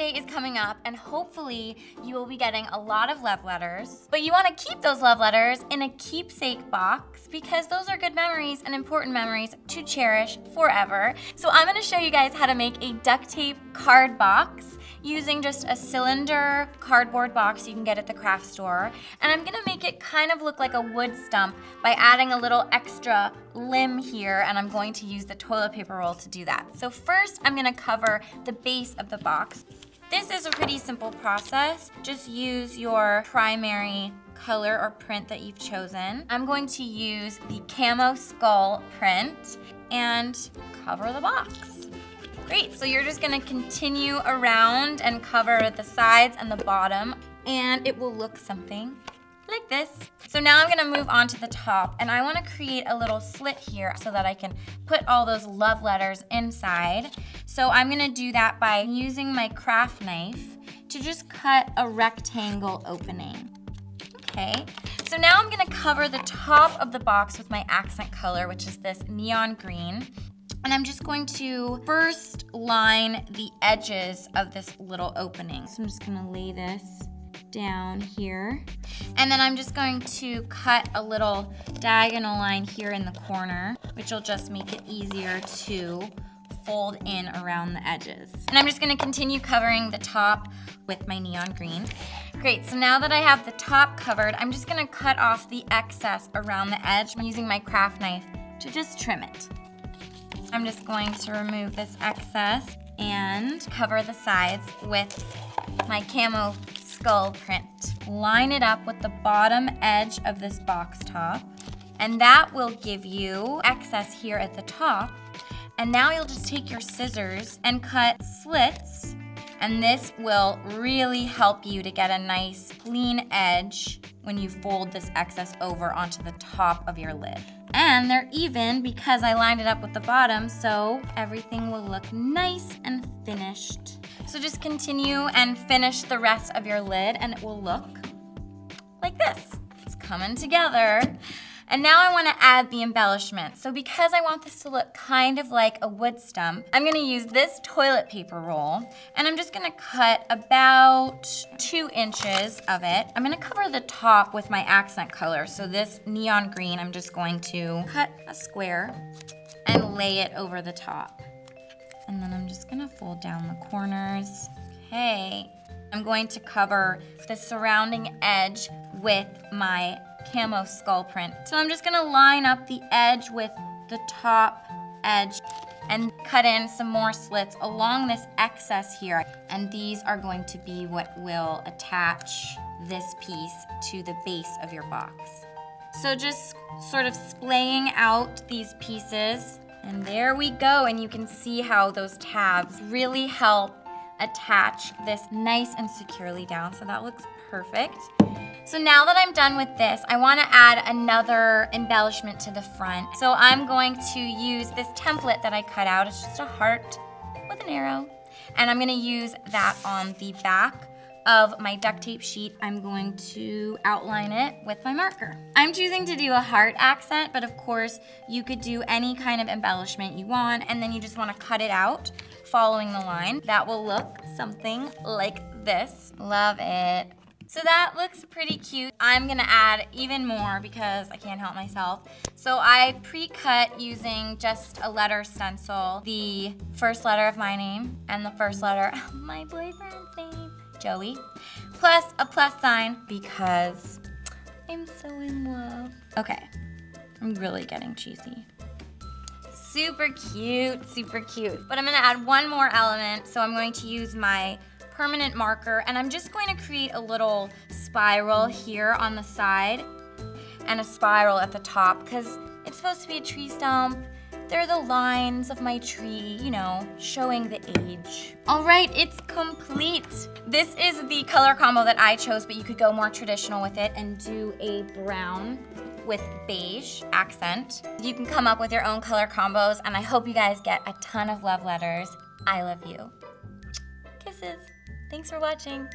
Day is coming up, and hopefully you will be getting a lot of love letters. But you want to keep those love letters in a keepsake box because those are good memories and important memories to cherish forever. So I'm going to show you guys how to make a duct tape card box using just a cylinder cardboard box you can get at the craft store. And I'm gonna make it kind of look like a wood stump by adding a little extra limb here, and I'm going to use the toilet paper roll to do that. So first, I'm gonna cover the base of the box. This is a pretty simple process. Just use your primary color or print that you've chosen. I'm going to use the Camo Skull print and cover the box. Great, so you're just gonna continue around and cover the sides and the bottom, and it will look something like this. So now I'm gonna move on to the top, and I wanna create a little slit here so that I can put all those love letters inside. So I'm gonna do that by using my craft knife to just cut a rectangle opening. Okay, so now I'm gonna cover the top of the box with my accent color, which is this neon green. And I'm just going to first line the edges of this little opening. So I'm just gonna lay this down here. And then I'm just going to cut a little diagonal line here in the corner, which will just make it easier to fold in around the edges. And I'm just gonna continue covering the top with my neon green. Great, so now that I have the top covered, I'm just gonna cut off the excess around the edge using my craft knife to just trim it. I'm just going to remove this excess and cover the sides with my Camo Skull print. Line it up with the bottom edge of this box top, and that will give you excess here at the top. And now you'll just take your scissors and cut slits, and this will really help you to get a nice clean edge when you fold this excess over onto the top of your lid. And they're even because I lined it up with the bottom, so everything will look nice and finished. So just continue and finish the rest of your lid, and it will look like this. It's coming together. And now I want to add the embellishment. So because I want this to look kind of like a wood stump, I'm going to use this toilet paper roll, and I'm just going to cut about 2 inches of it. I'm going to cover the top with my accent color. So this neon green, I'm just going to cut a square and lay it over the top. And then I'm just going to fold down the corners. Okay. I'm going to cover the surrounding edge with my Camo Skull print. So I'm just gonna line up the edge with the top edge and cut in some more slits along this excess here. And these are going to be what will attach this piece to the base of your box. So just sort of splaying out these pieces, and there we go. And you can see how those tabs really help attach this nice and securely down. So that looks perfect. So now that I'm done with this, I want to add another embellishment to the front. So I'm going to use this template that I cut out. It's just a heart with an arrow. And I'm going to use that on the back of my duct tape sheet. I'm going to outline it with my marker. I'm choosing to do a heart accent, but of course you could do any kind of embellishment you want, and then you just want to cut it out following the line. That will look something like this. Love it. So that looks pretty cute. I'm gonna add even more because I can't help myself. So I pre-cut using just a letter stencil, the first letter of my name and the first letter of my boyfriend's name, Joey, plus a plus sign because I'm so in love. Okay, I'm really getting cheesy. Super cute, super cute. But I'm gonna add one more element, so I'm going to use my permanent marker, and I'm just going to create a little spiral here on the side and a spiral at the top because it's supposed to be a tree stump. They're the lines of my tree, you know, showing the age. All right, it's complete. This is the color combo that I chose, but you could go more traditional with it and do a brown with beige accent. You can come up with your own color combos, and I hope you guys get a ton of love letters. I love you. Kisses. Thanks for watching.